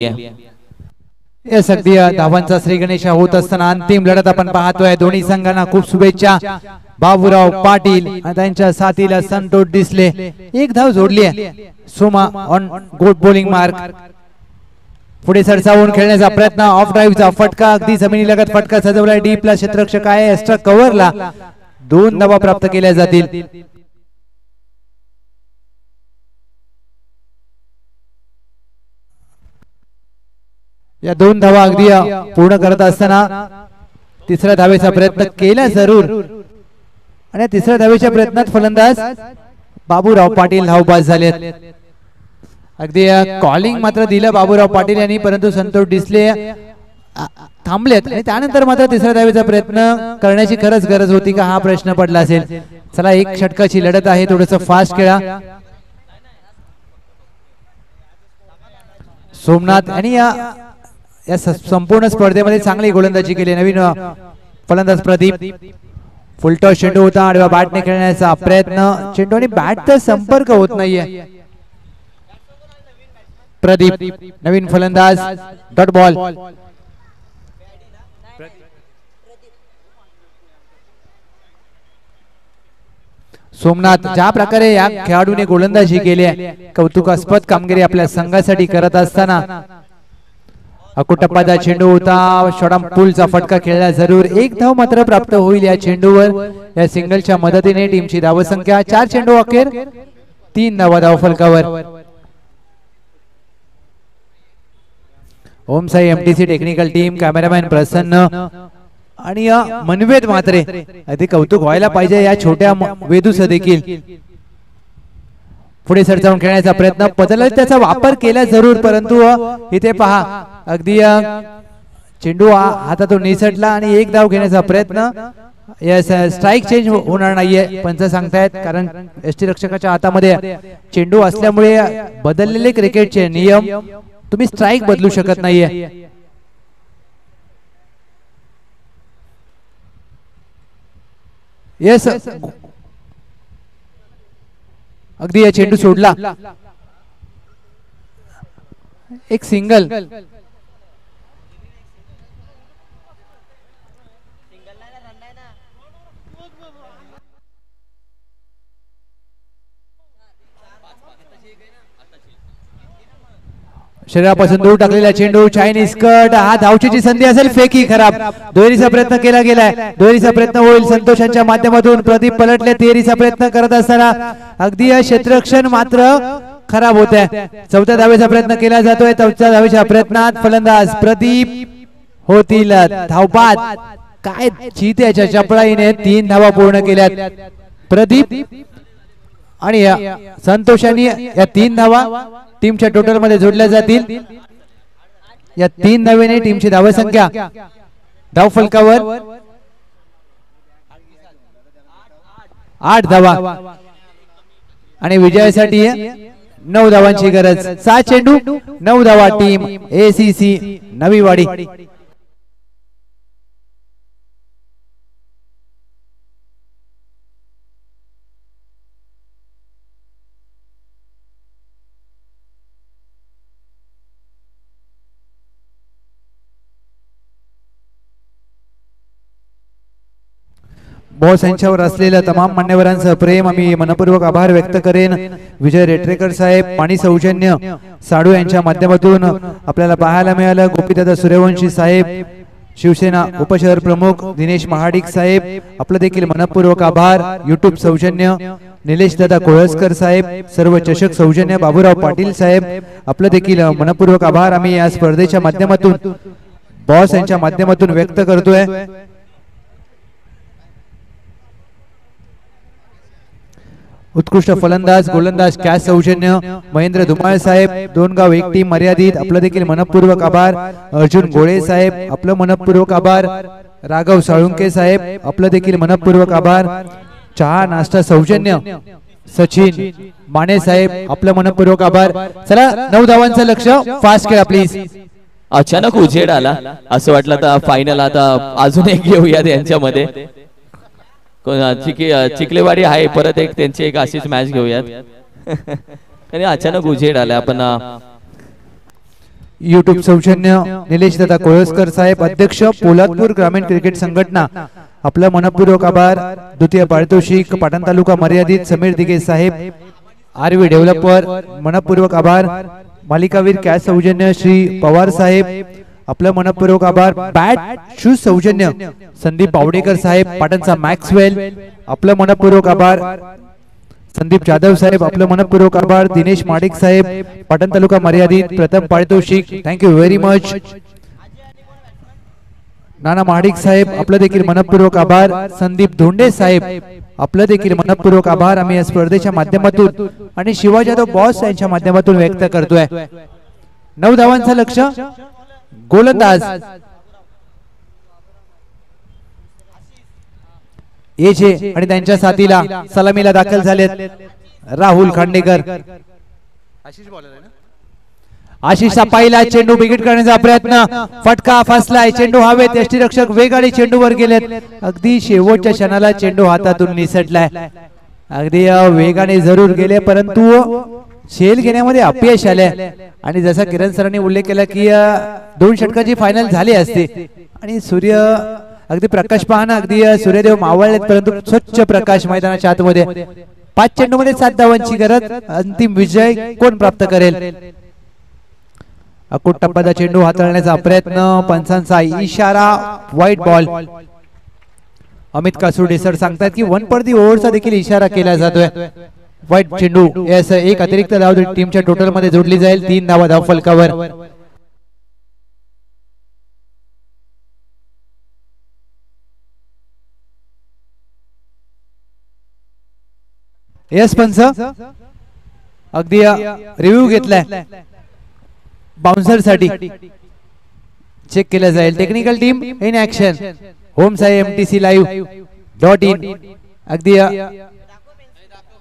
Yes अगदी धावांचा श्री गणेश होत असताना अंतिम लढत आपण पाहतोय। दोन्ही संघांना खूप शुभेच्छा। बाबूराव पाटील आणि त्यांच्या साथीला संतोष डिसले एक धाव जोडली आहे। Soma on good bowling mark पुढे सरसावून खेळण्याचा प्रयत्न ऑफ ड्राईव्हचा फटका अगदी जमिनी लगत फटका सजवलाय डीपला क्षेत्ररक्षक आहे एक्स्ट्रा कव्हरला 2 धावा प्राप्त केल्या जातील। या 2 धावा अगदी पूर्ण करत असताना तिसऱ्या धावेचा प्रयत्न केला जरूर आणि तिसऱ्या धावेच्या प्रयत्नात फलंदाज बाबूराव पाटील धावबाद झालेत। अगदी कॉलिंग मात्र दिलं बाबूराव पाटील यांनी परंतु संतोष डिसले थांबलेत आणि त्यानंतर मात्र तिसऱ्या धावेचा प्रयत्न करण्याची खरंच गरज होती का हा प्रश्न पडला असेल। चला एक षटकाची लढत आहे थोडंसं फास्ट खेळा। सोमनाथ आणि या संपूर्ण स्पर्धेमध्ये चांगली गोलंदाजी केली। नवीन फलंदाज प्रदीप फुलटॉस चेंडू होता आडव्या बॅटने खेळण्याचा प्रयत्न चेंडू आणि बॅटचा संपर्क होत नाहीये। प्रदीप नवीन फलंदाज डॉट बॉल सोमनाथ ज्या प्रकारे या खेळाडूने गोलंदाजी केली आहे कौतुकास्पद कामगिरी आपल्या संघासाठी करत असताना अकुटप्पाचा चेंडू होता शॉर्टम पुलचा फटका खेळला जरूर एक धाव मात्र प्राप्त होईल या चेंडूवर। या सिंगलच्या मदतीने टीमची धावसंख्या 4 चेंडू अखेर 3 धावा धावफलकावर। Om Sai MTC technical team cameraman Prasanna आणि मनवेद मात्रे अगदी कौतुक व्हायला पाहिजे या छोट्या वेदूस देखील। पुढे सरसावून खेळण्याचा प्रयत्न बदलत त्याचा वापर केला जरूर परंतु इथे पहा अगदी चेंडू हातातून निसटला आणि एक धाव घेण्याचा प्रयत्न यस स्ट्राइक चेंज होणार नाहीये पंच सांगतायत कारण एसटी रक्षकाच्या हातामध्ये चेंडू असल्यामुळे बदललेले क्रिकेटचे नियम तुम्ही स्ट्राइक बदलू शकत नाहीये। यस अगदी या चेंडू सोडला एक सिंगल शरीरापासून दूर टाकलेला चेंडू चायनीज कट हा धावचीची संधी असेल फेकी खराब दुहेरीचा प्रयत्न केला गेलाय दुहेरीचा प्रयत्न होईल संतोषांच्या माध्यमातून प्रदीप पलटले तिहेरीचा प्रयत्न करत असताना अगदी क्षेत्ररक्षण मात्र खराब होत आहे। चौथ्या धावेचा प्रयत्न केला जातोय चौथ्या धावेच्या प्रयत्नात फलंदाज प्रदीप होतील धावबाद काय चित्याच्या चपळाईने 3 धावा पूर्ण केल्यात प्रदीप आणि संतोषांनी या 3 धावा टीमच्या टोटल मध्ये जोडल्या जातील। या 3 धावेने टीमची धावसंख्या धावफलकावर 8 धावा आणि विजयासाठी 9 धावांची गरज 6 चेंडू 9 धावा टीम एसीसी नवीवाडी। बॉस यांच्यावर असलेल्या तमाम मान्यवरांचं प्रेम आम्ही मनपूर्वक आभार व्यक्त करेन। विजय रेटरेकर साहेब पाणी सौजन्य साडू यांच्या माध्यमातून आपल्याला पाहायला मिळालं। गोपीदादा सूर्यवंशी साहेब शिवसेना उपशहर प्रमुख दिनेश महाडिक साहेब आपलं देखील मनपूर्वक आभार। युट्यूब सौजन्य निलेश दादा कोळसकर साहेब सर्व चषक सौजन्य बाबूराव पाटील साहेब आपलं देखील मनपूर्वक आभार आम्ही या स्पर्धेच्या माध्यमातून बॉस यांच्या माध्यमातून व्यक्त करतोय। उत्कृष्ट फलंदाज गोलंदाज कॅच सौजन्य महेंद्र धुमाळ साहेब 2 गाव 1 टीम मर्यादित आपलं देखील मनपूर्वक आभार। अर्जुन गोळे साहेब आपलं मनपूर्वक आभार। राघव साळुंके साहेब आपलं देखील मनपूर्वक आभार। चहा नाश्ता सौजन्य सचिन माने साहेब आपलं मनपूर्वक आभार। चला 9 धावांचं लक्ष फास्ट खेळा प्लीज। अचानक उजेड आला असं वाटलं तर फायनल आता अजून एक घेऊयात यांच्यामध्ये चिखलेवाडी आहे परत एक त्यांची एक अशीच मॅच घेऊयात आणि अचानक उजेड आला आपण युट्यूब सौजन्य निलेश दादा कोळसकर साहेब, अध्यक्ष पोलादपूर ग्रामीण क्रिकेट संघटना, आपला मनपूर्वक आभार. द्वितीय पारितोषिक पाटण तालुका मर्यादित समीर दिगे साहेब, आरवी डेव्हलपर, मनपूर्वक आभार. मालिकावीर कॅश सौजन्य श्री पवार साहेब, आपलं मनपूर्वक आभार. बॅट शूज सौजन्य संदीप पावडेकर साहेब, पाटणचा मॅक्सवेल, आपलं मनपूर्वक आभार. संदीप जाधव साहेब, आपलं मनपूर्वक आभार. दिनेश माडिक साहेब, पाटण तालुका मर्यादित, प्रथम पारितोषिक, थँक्यू व्हेरी मच. नाना माडिक साहेब, आपलं देखील मनपूर्वक आभार. संदीप धोंडे साहेब, आपलं देखील मनपूर्वक आभार. आम्ही या स्पर्धेच्या माध्यमातून आणि शिवाजी यादव बॉस यांच्या माध्यमातून व्यक्त करतोय. 9 धावांचं लक्ष. गोलंदाज एजे आणि त्यांच्या साथीला सलामीला दाखल झालेत राहुल खांडेकर. आशिषचा पहिला चेंडू बिगिट करण्याचा प्रयत्न, फटका फसलाय. चेंडू हवेत, यष्टीरक्षक वेगाने चेंडूवर गेलेत. अगदी शेवटच्या क्षणाला चेंडू हातातून निसटलाय. अगदी वेगाने जरूर गेले परंतु शेल घेण्यामध्ये अपयश आले. आणि जसा किरण सरांनी उल्लेख केला की 2 षटकाची फायनल झाली असते आणि सूर्य अगदी प्रकाश पाहणं, अगदी सूर्यदेव मावळलेत परंतु स्वच्छ प्रकाश मैदानाच्या आतमध्ये. 5 चेंडूमध्ये 7 धावांची गरज. अंतिम विजय कोण प्राप्त करेल? अकुट टप्प्याचा चेंडू हाताळण्याचा प्रयत्न, पंचांचा इशारा, व्हाईट बॉल. अमित कासुर्डे सर सांगतात की 1 पर दी ओव्हरचा देखील इशारा केला जातोय. व्हाईट चेंडू. एक अतिरिक्त धाव टीमच्या टोटल मध्ये जोडली जाईल. 3 धावा धाव फलकावर. यस पंच, अगदी रिव्ह्यू घेतलाय. बाउन्सर साठी चेक केलं जाईल. Technical team in action. Home Sai MTC.live.in. अगदी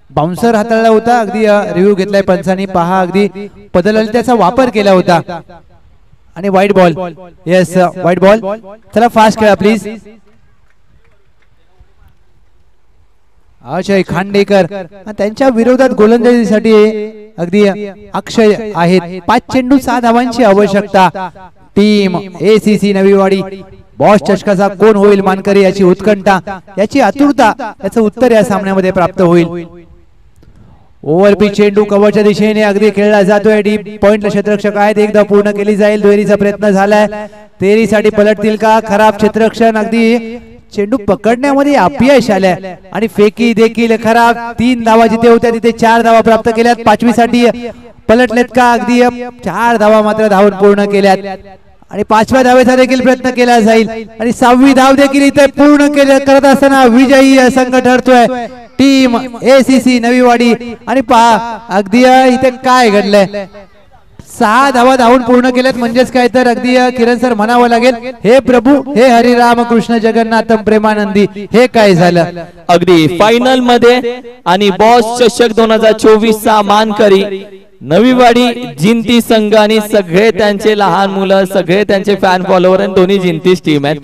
बाउन्सर हाताळला होता. अगदी रिव्ह्यू घेतलाय पंचांनी. पहा अगदी पदललिताचा वापर केला होता. आणि white ball. Yes white ball. चला फास्ट खेळा प्लीज. अजय खांडेकर त्यांच्या विरोधात गोलंदाजीसाठी अगदी अक्षय आहेत. 5 चेंडू 6 धावांची आवश्यकता. टीम ACC नवीवाडी बॉस चषकाचा कोण होईल मानकरी याची उत्कंठा, याची आतुरता, याचं उत्तर या सामन्यामध्ये प्राप्त होईल. ओव्हरपी चेंडू कव्हरच्या दिशेने अगदी खेळला जातोय. डीप पॉइंटला क्षेत्ररक्षक आहेत. एकदा पूर्ण केली जाईल. दुहेरीचा प्रयत्न झालाय. तेरीसाठी पलटतील का? खराब क्षेत्ररक्षण. अगदी चेंडू पकडण्यामध्ये अपयश आलंय आणि फेकी देखील खराब. 3 धावा जिथे होत्या तिथे 4 धावा प्राप्त केल्यात. 5वी साठी पलटलेत का? अगदी 4 धावा मात्र धावून पूर्ण केल्यात आणि 5व्या धावेचा देखील प्रयत्न केला जाईल आणि 6वी धाव देखील इथे पूर्ण करत असताना विजयी संघ ठरतोय टीम ACC नवीवाडी. आणि पहा अगदी इथे काय घडलंय. 6 धावा धावून पूर्ण केल्यात म्हणजेच काय तर अगदी किरण सर म्हणावं लागेल, हे प्रभू, हे हरिराम कृष्ण जगन्नाथम प्रेमानंदी, हे काय झालं. अगदी फायनल मध्ये आणि बॉस चषक 2024 चा मानकरी नवीवाडी जिंती संघ आणि सगळे त्यांचे लहान मुलं, सगळे त्यांचे फॅन फॉलोवर आणि दोन्ही जिंतीच टीम आहेत.